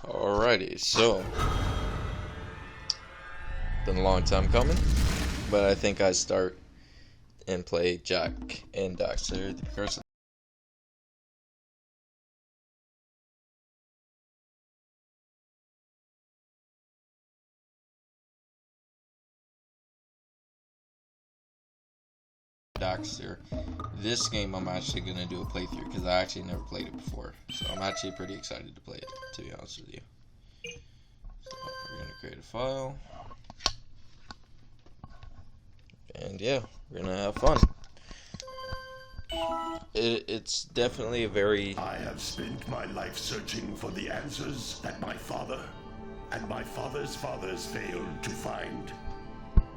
Alrighty, so been a long time coming, but I think I start and play Jack and Daxter, the Precursor. Daxter. This game I'm actually going to do a playthrough because I actually never played it before. So I'm actually pretty excited to play it, to be honest with you. So we're going to create a file. And yeah, we're going to have fun. It's definitely a very... I have spent my life searching for the answers that my father and my father's fathers failed to find.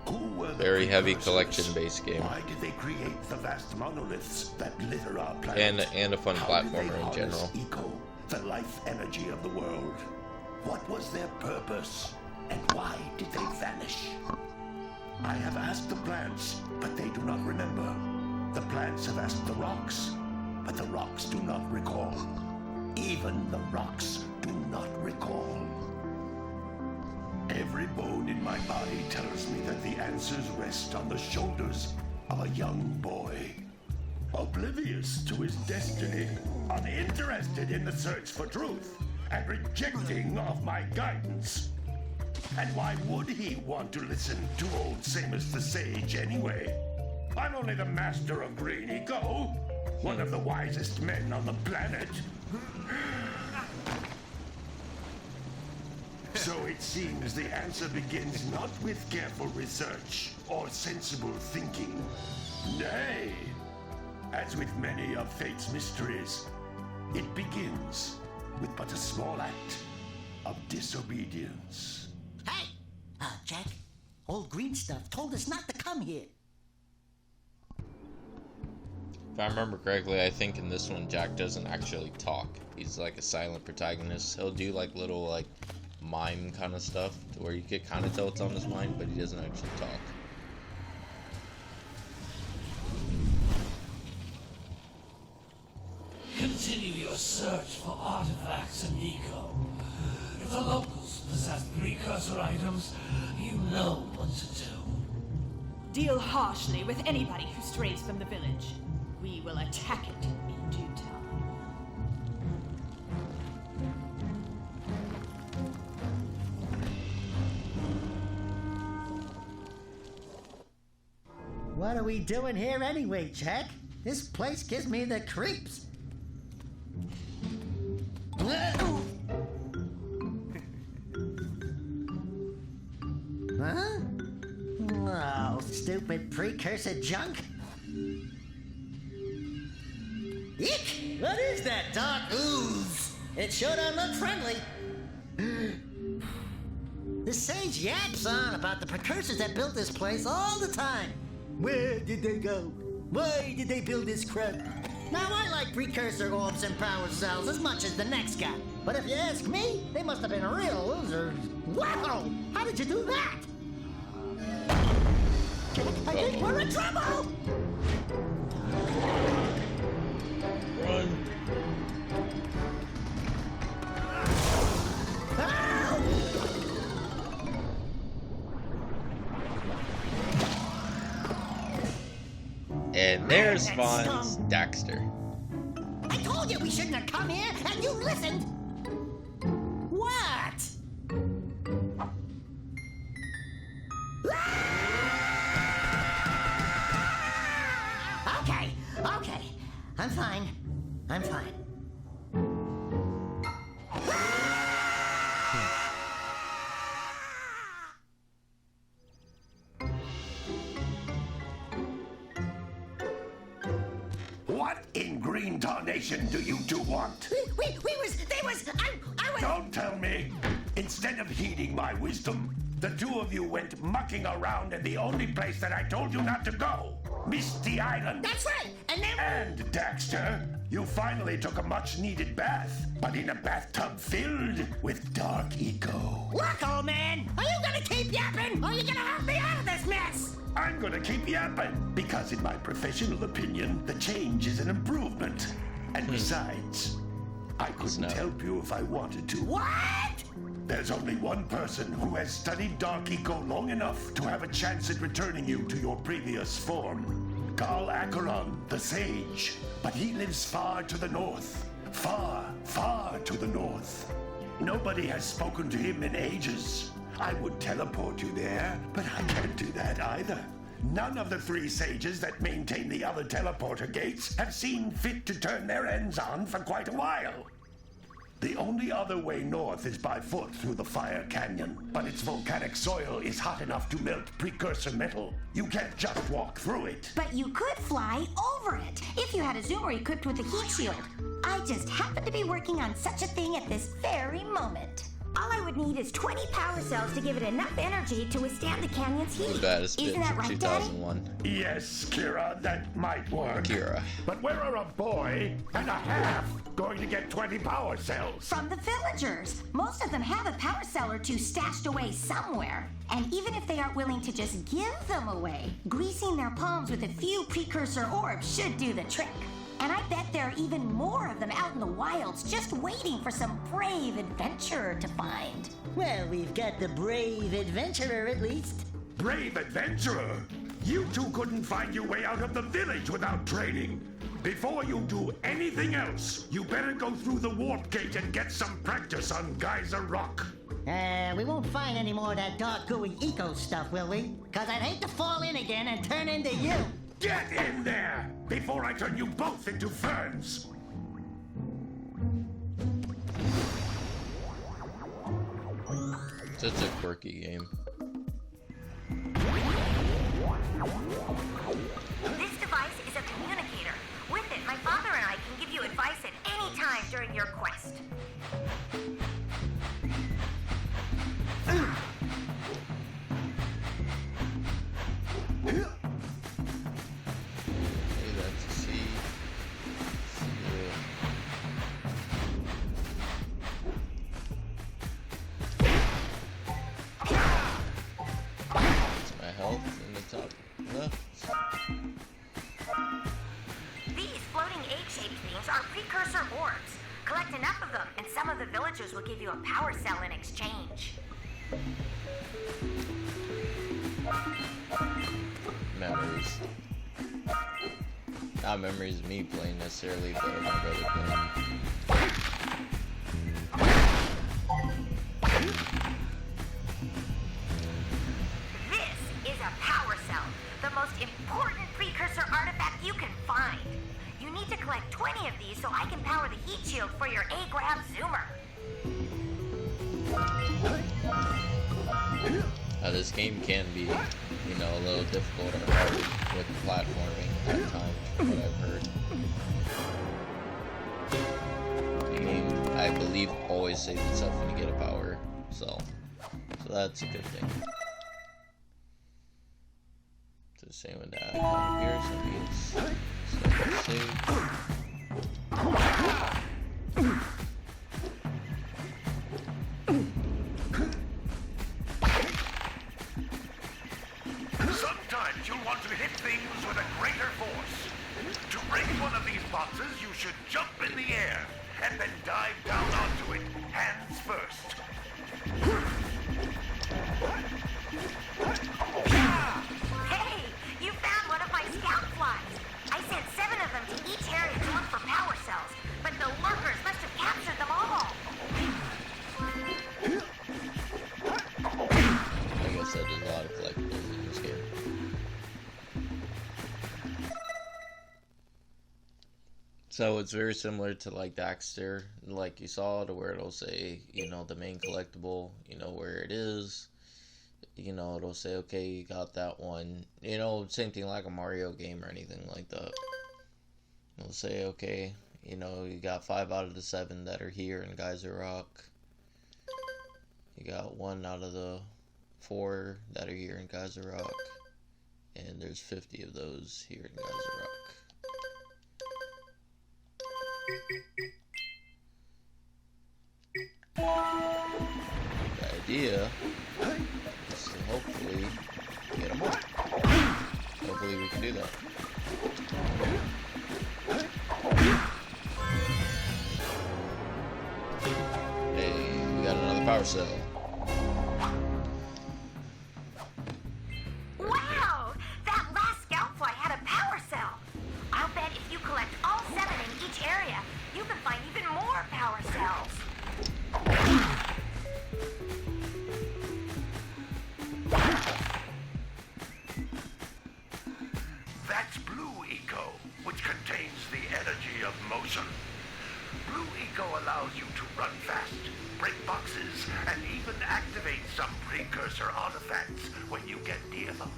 Who were the very heavy precursors? collection-based game. Why did they create the vast monoliths that litter our planet? And a fun How did they platformer in harness general. Eco, the life energy of the world. What was their purpose, and why did they vanish? I have asked the plants, but they do not remember. The plants have asked the rocks, but the rocks do not recall. Even the rocks do not recall. Every bone in my body tells me that the answers rest on the shoulders of a young boy. Oblivious to his destiny, uninterested in the search for truth, and rejecting of my guidance. And why would he want to listen to old Samus the Sage anyway? I'm only the master of Green Eco, one of the wisest men on the planet. So it seems the answer begins not with careful research or sensible thinking. Nay, as with many of fate's mysteries, it begins with but a small act of disobedience. Hey! Jack, old green stuff told us not to come here. If I remember correctly, I think in this one Jack doesn't actually talk. He's like a silent protagonist. He'll do like little like mime kind of stuff to where you can kind of tell what's on his mind, but he doesn't actually talk. Continue your search for artifacts in Eco. If the locals possess precursor items, you know what to do. Deal harshly with anybody who strays from the village. We will attack it in due time. What are we doing here anyway, Jack? This place gives me the creeps. Huh? Oh, stupid precursor junk. Eek! What is that dark ooze? It sure don't look friendly. The sage yaps on about the precursors that built this place all the time. Where did they go? Why did they build this crap? Now, I like precursor orbs and power cells as much as the next guy. But if you ask me, they must have been real losers. Wow! How did you do that? I think we're in trouble! Run. And there spawns Daxter. I told you we shouldn't have come here, and you listened! What? Okay. I'm fine. What in green tarnation do you two want? I was... Don't tell me! Instead of heeding my wisdom, the two of you went mucking around in the only place that I told you not to go. Misty Island. That's right. And then And Daxter, you finally took a much-needed bath, but in a bathtub filled with dark eco. look, old man. Are you gonna keep yapping, or are you gonna help me out of this mess? I'm gonna keep yapping, because in my professional opinion, the change is an improvement. And besides, I couldn't help you if I wanted to. What? There's only one person who has studied Dark Eco long enough to have a chance at returning you to your previous form. Carl Acheron, the Sage. But he lives far to the north. Far, far to the north. Nobody has spoken to him in ages. I would teleport you there, but I can't do that either. None of the 3 sages that maintain the other teleporter gates have seen fit to turn their ends on for quite a while. The only other way north is by foot through the Fire Canyon, but its volcanic soil is hot enough to melt precursor metal. You can't just walk through it. But you could fly over it if you had a zoomer equipped with a heat shield. I just happen to be working on such a thing at this very moment. All I would need is 20 power cells to give it enough energy to withstand the canyon's heat. The baddest Isn't bitch that of right, Daddy? 2001. Yes, Kira, that might work. Kira. But where are a boy and a half going to get 20 power cells? From the villagers. Most of them have a power cell or two stashed away somewhere. And even if they aren't willing to just give them away, greasing their palms with a few precursor orbs should do the trick. And I bet there are even more of them out in the wilds just waiting for some brave adventurer to find. Well, we've got the brave adventurer at least. Brave adventurer! You two couldn't find your way out of the village without training. Before you do anything else, you better go through the warp gate and get some practice on Geyser Rock. We won't find any more of that dark gooey eco stuff, will we? Cause I'd hate to fall in again and turn into you. Get in there before I turn you both into ferns. Such a quirky game. This device is a communicator. With it, my father and I can give you advice at any time during your quest. Hey, that's a C. That's my health in the top left. These floating egg-shaped things are precursor orbs. Collect enough of them, and some of the villagers will give you a power cell in exchange. Memories. Not memories of me playing necessarily, but of my brother playing. This is a power cell, the most important precursor artifact you can find. You need to collect 20 of these so I can power the heat shield for your A-Grab Zoomer. This game can be, you know, a little difficult or hard with platforming at times, from what I've heard. The game, I believe, always saves itself when you get a power, so that's a good thing. It's the same with that down here, so it's save. Sometimes you'll want to hit things with a greater force. To break one of these boxes, you should jump in the air and then dive down onto it, hands first. Hey, you found one of my scout flies. I sent 7 of them to each area to look for power cells, but the lurkers must have captured them all. Like I said, there's a lot of collectibles in this game. So it's very similar to like Daxter, like you saw, to where it'll say, you know, the main collectible, you know, where it is. You know, it'll say, okay, you got that one. You know, same thing like a Mario game or anything like that. It'll say, okay, you know, you got 5 out of the 7 that are here in Geyser Rock. You got 1 out of the 4 that are here in Geyser Rock. And there's 50 of those here in Geyser Rock. The idea is to hopefully get them all. Hopefully we can do that. Hey, we got another power cell. Wow! That last scout flight had a power cell. I'll bet if you collect all 7 in each area, you can find even more power cells. That's Blue Eco, which contains the energy of motion. Blue Eco allows you to run fast, break boxes, and even activate some precursor artifacts when you get near them.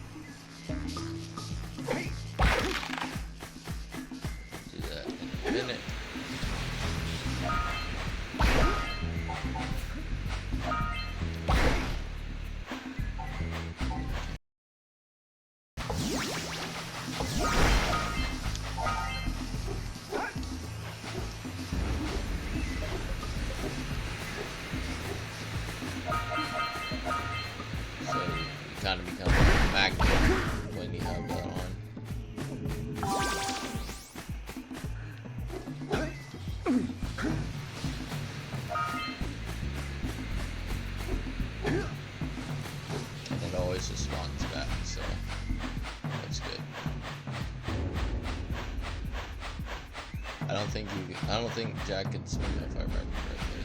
Do that in a minute. So you kind of become a magnet when you have that on. And it always just spawns back, so that's good. I don't think Jack can swing if I remember correctly.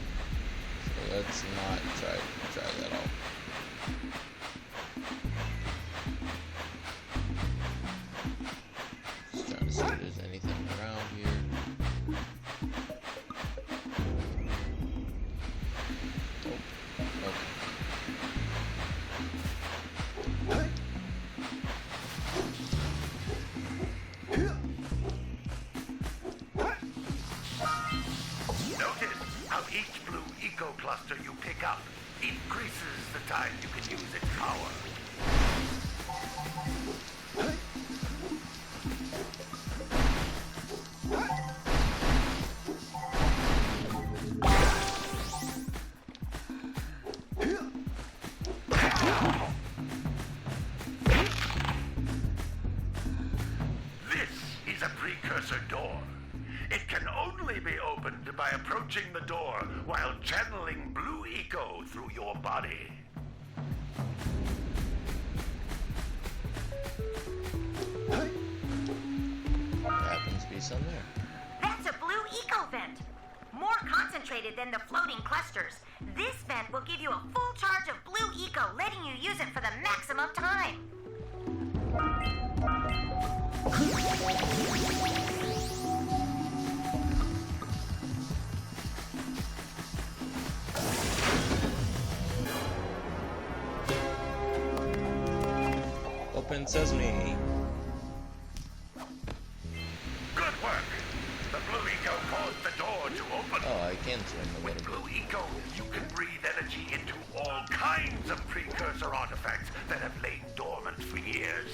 So let's not try that out. Just trying to see if there's anything around here. Oh, okay. Notice how each Blue Eco cluster you pick up increases the time you can use its power. This is a precursor door. It can only be opened by approaching the door while channeling Blue Eco through your body. There happens to be some there. That's a blue eco vent. More concentrated than the floating clusters. This vent will give you a full charge of blue eco, letting you use it for the maximum time. Open sesame. Good work! The Blue Eco caused the door to open. Oh, I can swim a With little Blue bit. Eco, you can breathe energy into all kinds of precursor artifacts that have lain dormant for years.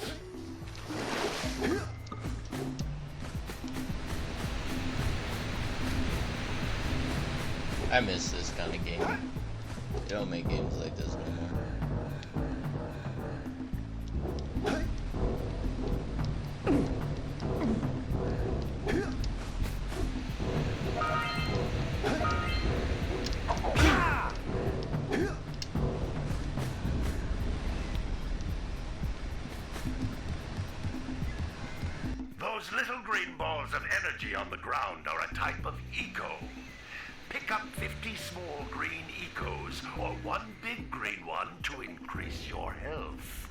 I miss this kind of game. They don't make games like this no more. Those little green balls of energy on the ground are a type of eco. Pick up 50 small green ecos or one big green one to increase your health.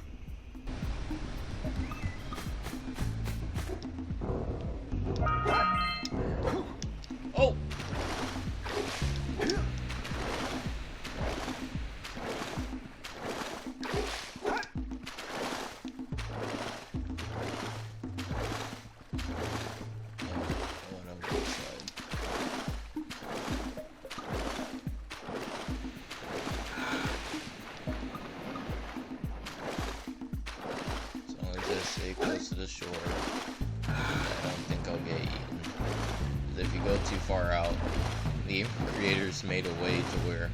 Oh! you go too far out, the creators made a way to where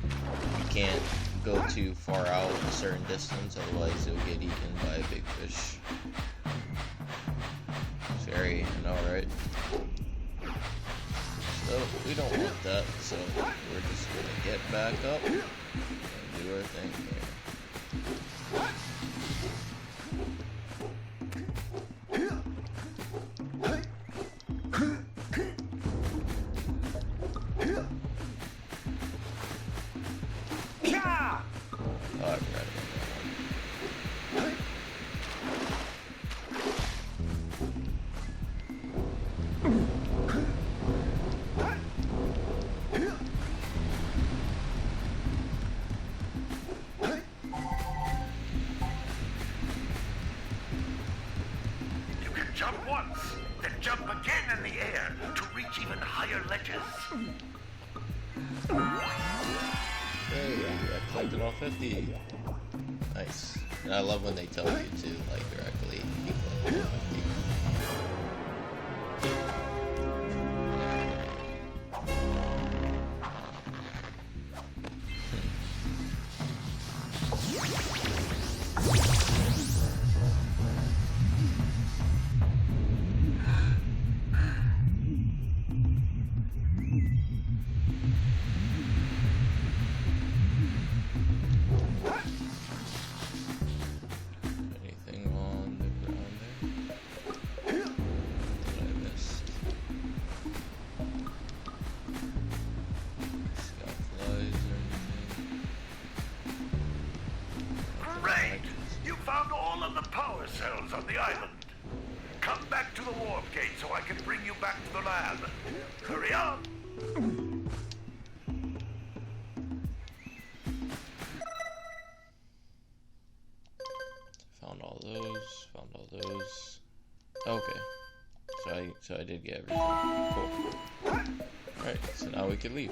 you can't go too far out a certain distance, otherwise you'll get eaten by a big fish. Scary, I know, right? So we don't want that, so we're just gonna get back up and do our thing here. Oh, I forgot about that one. You can jump once, then jump again in the air to reach even higher ledges. Hey, I collected all 50. Nice. And I love when they tell you to, like, directly you collected all 50. Anything on the ground there? That I missed. Scout flies or anything? Great! You found all of the power cells on the island. Come back to the warp gate so I can bring you back to the lab. Hurry up! Found all those. Found all those. Okay. So I did get everything. Cool. Alright, so now we can leave.